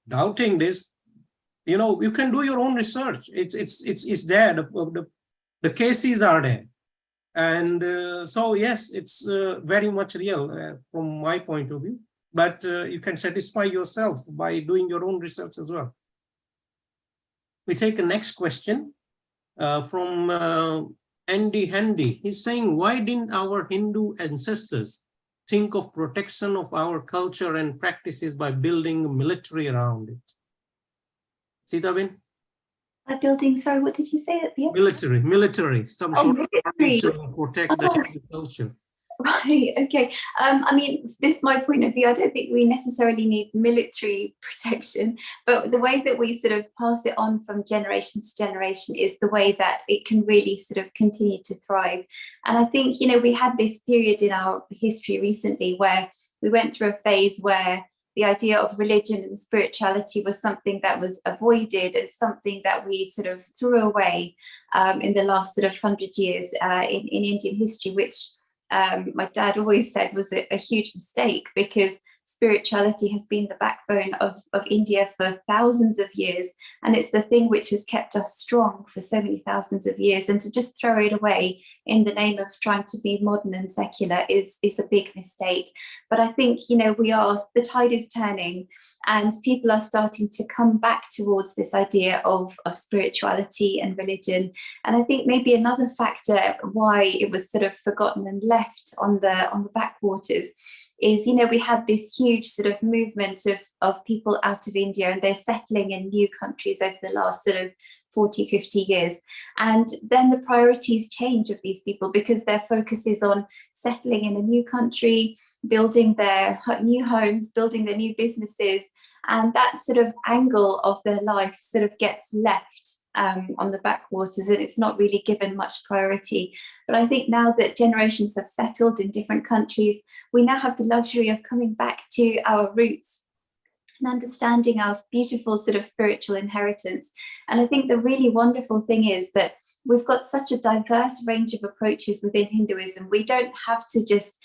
doubting this, you can do your own research. It's there. The cases are there. And so yes, it's very much real from my point of view. But you can satisfy yourself by doing your own research as well. We take the next question from Andy Handy. He's saying, why didn't our Hindu ancestors think of protection of our culture and practices by building a military around it? Sitaben? Building, sorry, what did you say at the end? Military, some sort of army to protect the Hindu culture. Right, okay. I mean, this is my point of view. I don't think we necessarily need military protection, but the way that we sort of pass it on from generation to generation is the way that it can really sort of continue to thrive. And I think, we had this period in our history recently where we went through a phase where the idea of religion and spirituality was something that was avoided and something that we sort of threw away in the last sort of 100 years in Indian history, which my dad always said was a huge mistake, because spirituality has been the backbone of India for thousands of years, and it's the thing which has kept us strong for so many thousands of years. And to just throw it away in the name of trying to be modern and secular is a big mistake. But I think, the tide is turning and people are starting to come back towards this idea of spirituality and religion. And I think maybe another factor why it was sort of forgotten and left on the backwaters is, we had this huge sort of movement of people out of India, and they're settling in new countries over the last sort of 40, 50 years. And then the priorities change of these people, because their focus is on settling in a new country, building their new homes, building their new businesses. And that sort of angle of their life sort of gets left on the backwaters, and it's not really given much priority. But I think now that generations have settled in different countries, we now have the luxury of coming back to our roots and understanding our beautiful sort of spiritual inheritance. And I think the really wonderful thing is that we've got such a diverse range of approaches within Hinduism. We don't have to just,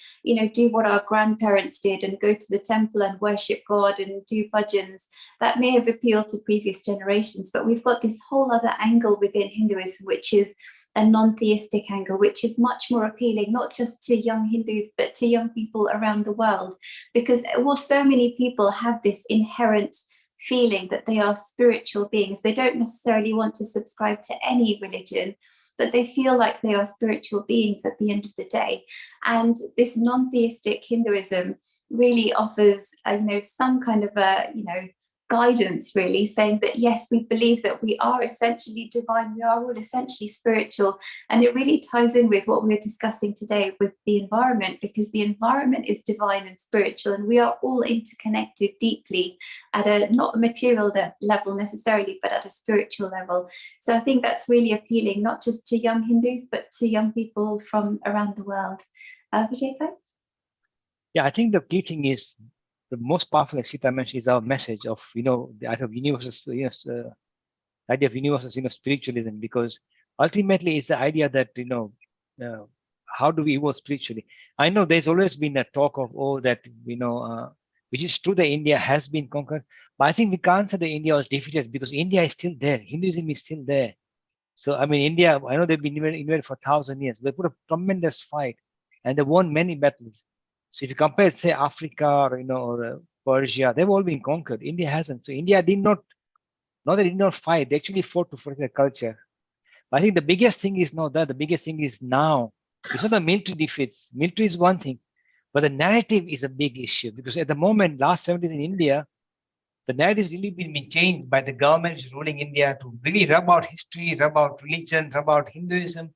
do what our grandparents did and go to the temple and worship God and do bhajans. That may have appealed to previous generations, but we've got this whole other angle within Hinduism, which is a non-theistic angle, which is much more appealing, not just to young Hindus, but to young people around the world. Because so many people have this inherent feeling that they are spiritual beings. They don't necessarily want to subscribe to any religion, but they feel like they are spiritual beings at the end of the day. And this non-theistic Hinduism really offers, some kind of guidance, really, saying that yes, we believe that we are essentially divine, we are all essentially spiritual. And it really ties in with what we're discussing today with the environment, because the environment is divine and spiritual, and we are all interconnected deeply at not a material level necessarily, but at a spiritual level. So I think that's really appealing, not just to young Hindus, but to young people from around the world. Vijay Bhai? Yeah, I think the key thing is, the most powerful, as Sita mentioned, is our message of, the idea of universal, the idea of universal, spiritualism, because ultimately it's the idea that, how do we evolve spiritually? I know there's always been a talk of, which is true that India has been conquered, but I think we can't say that India was defeated because India is still there. Hinduism is still there. So, I mean, India, I know they've been invaded for 1,000 years. They put a tremendous fight and they won many battles. So if you compare, say, Africa or Persia, they've all been conquered. India hasn't. So India did not they did not fight. They actually fought to protect their culture. But I think the biggest thing is not that. The biggest thing is now. It's not the military defeats. Military is one thing, but the narrative is a big issue because at the moment, last 70s in India, the narrative has really been changed by the government which is ruling India to really rub out history, rub out religion, rub out Hinduism.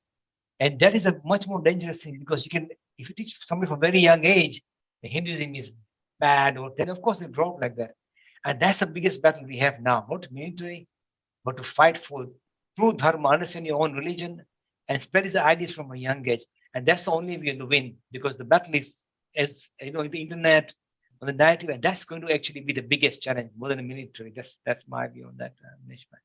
And that is a much more dangerous thing because if you teach somebody from a very young age, the Hinduism is bad, or then of course they grow up like that. And that's the biggest battle we have now, not military, but to fight for true dharma, understand your own religion, and spread these ideas from a young age. And that's the only way to win because the battle is, as the internet, on the narrative, and that's going to actually be the biggest challenge more than the military. That's my view on that, Nishman.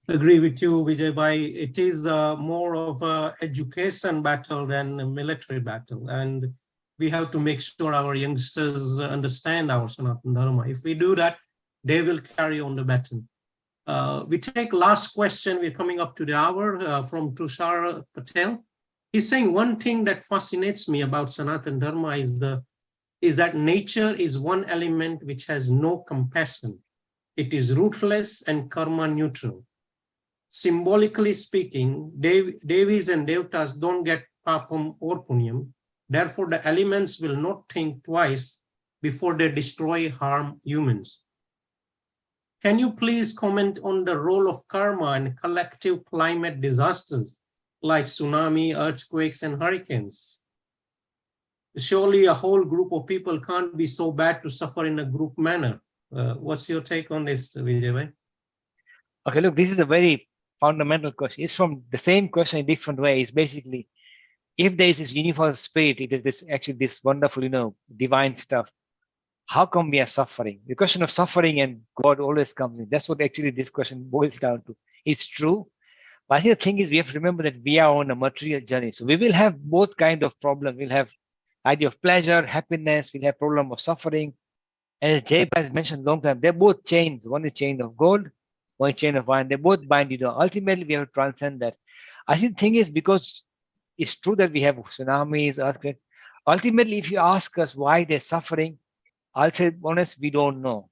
Agree with you, Vijay Bhai. It is more of a education battle than a military battle, and we have to make sure our youngsters understand our Sanatana Dharma. If we do that, they will carry on the baton. We take last question. We're coming up to the hour from Tushar Patel. He's saying one thing that fascinates me about Sanatana Dharma is that nature is one element which has no compassion. It is ruthless and karma neutral. Symbolically speaking, Devis and Devtas don't get papam or punyam. Therefore, the elements will not think twice before they destroy, harm humans. Can you please comment on the role of karma in collective climate disasters like tsunami, earthquakes, and hurricanes? Surely a whole group of people can't be so bad to suffer in a group manner. What's your take on this, Vijay Bhai? Okay, look, this is a very fundamental question. It's from the same question in different ways. Basically, if there is this universal spirit, it is this wonderful, divine stuff. How come we are suffering? The question of suffering and God always comes in. That's what actually this question boils down to. It's true. But I think the thing is we have to remember that we are on a material journey. So we will have both kind of problems. We'll have idea of pleasure, happiness. We'll have problem of suffering. And as Jay has mentioned long time, they're both chains. One is chain of gold, one chain of wine. They both bind you down. Ultimately, we have to transcend that. I think the thing is because it's true that we have tsunamis, earthquakes. Ultimately, if you ask us why they're suffering, I'll say honest, we don't know.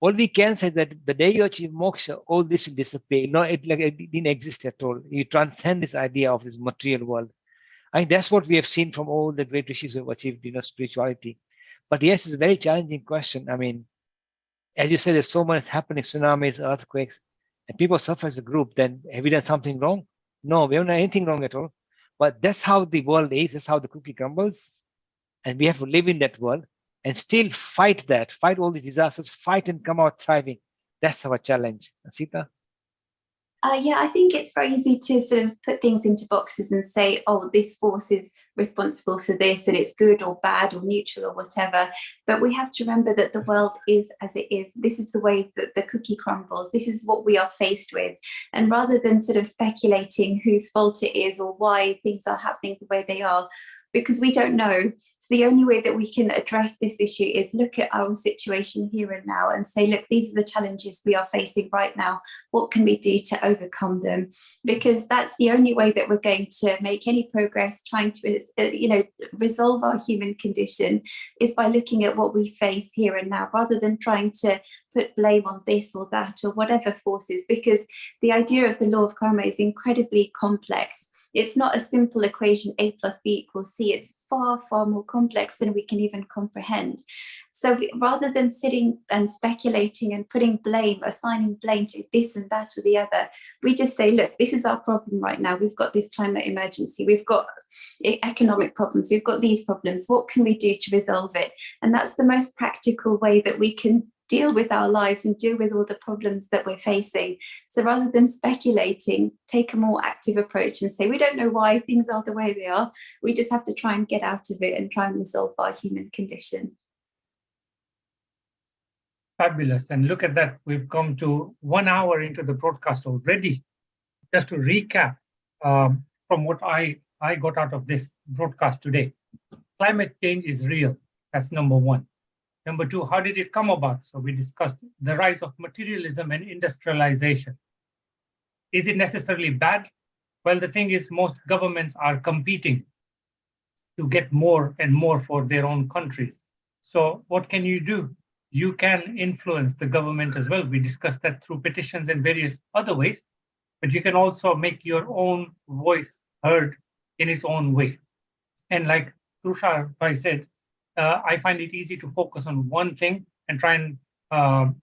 All we can say that the day you achieve moksha, all this will disappear. No, it didn't exist at all. You transcend this idea of this material world. I think that's what we have seen from all the great rishis who have achieved, spirituality. But yes, it's a very challenging question. I mean, as you said, there's so much happening, tsunamis, earthquakes, and people suffer as a group. Then have we done something wrong? No, we haven't done anything wrong at all. But that's how the world is. That's how the cookie crumbles. And we have to live in that world and still fight all these disasters, fight and come out thriving. That's our challenge. Sita? Yeah, I think it's very easy to sort of put things into boxes and say, oh, this force is responsible for this and it's good or bad or neutral or whatever. But we have to remember that the world is as it is. This is the way that the cookie crumbles. This is what we are faced with. And rather than sort of speculating whose fault it is or why things are happening the way they are, because we don't know. So the only way that we can address this issue is look at our situation here and now and say, look, these are the challenges we are facing right now. What can we do to overcome them? Because that's the only way that we're going to make any progress trying to, resolve our human condition is by looking at what we face here and now, rather than trying to put blame on this or that or whatever forces, because the idea of the law of karma is incredibly complex. It's not a simple equation, A plus B equals C. It's far, far more complex than we can even comprehend. So rather than sitting and speculating and putting blame, assigning blame to this and that or the other, we just say, look, this is our problem right now. We've got this climate emergency. We've got economic problems. We've got these problems. What can we do to resolve it? And that's the most practical way that we can deal with our lives and deal with all the problems that we're facing. So rather than speculating, take a more active approach and say, we don't know why things are the way they are. We just have to try and get out of it and try and resolve our human condition. Fabulous. And look at that. We've come to 1 hour into the broadcast already. Just to recap, from what I got out of this broadcast today. Climate change is real. That's number one. Number two, how did it come about? So we discussed the rise of materialism and industrialization. Is it necessarily bad? Well, the thing is, most governments are competing to get more and more for their own countries. So what can you do? You can influence the government as well. We discussed that through petitions and various other ways, but you can also make your own voice heard in its own way. And like Tushar said, I find it easy to focus on one thing and try and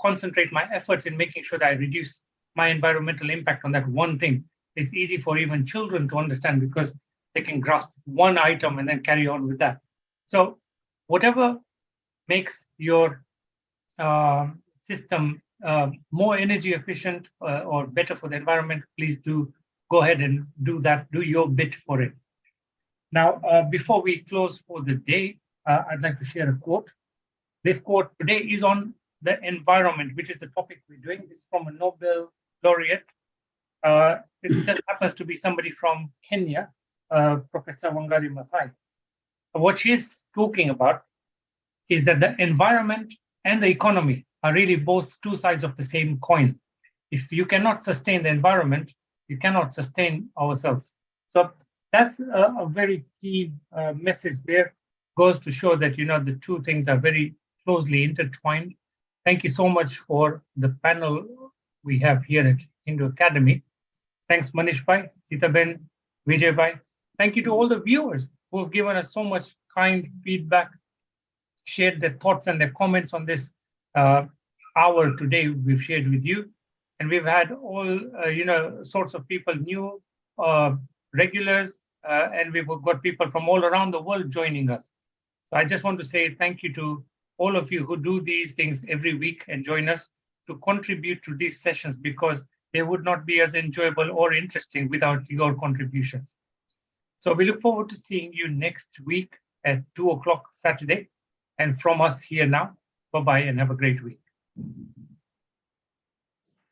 concentrate my efforts in making sure that I reduce my environmental impact on that one thing. It's easy for even children to understand because they can grasp one item and then carry on with that. So whatever makes your system more energy efficient or better for the environment, please do go ahead and do that, do your bit for it. Now, before we close for the day, I'd like to share a quote. This quote today is on the environment, which is the topic we're doing. This is from a Nobel laureate. It just happens to be somebody from Kenya, Professor Wangari Maathai. What she's talking about is that the environment and the economy are really both two sides of the same coin. If you cannot sustain the environment, you cannot sustain ourselves. So that's a very key message there. Goes to show that, you know, the two things are very closely intertwined. Thank you so much for the panel we have here at Hindu Academy. Thanks Manish Bhai, Sita Ben, Vijay Bhai. Thank you to all the viewers who have given us so much kind feedback, shared their thoughts and their comments on this hour today we've shared with you. And we've had all, sorts of people, new regulars, and we've got people from all around the world joining us. So I just want to say thank you to all of you who do these things every week and join us to contribute to these sessions, because they would not be as enjoyable or interesting without your contributions. So we look forward to seeing you next week at 2 o'clock Saturday. And from us here now, bye-bye and have a great week.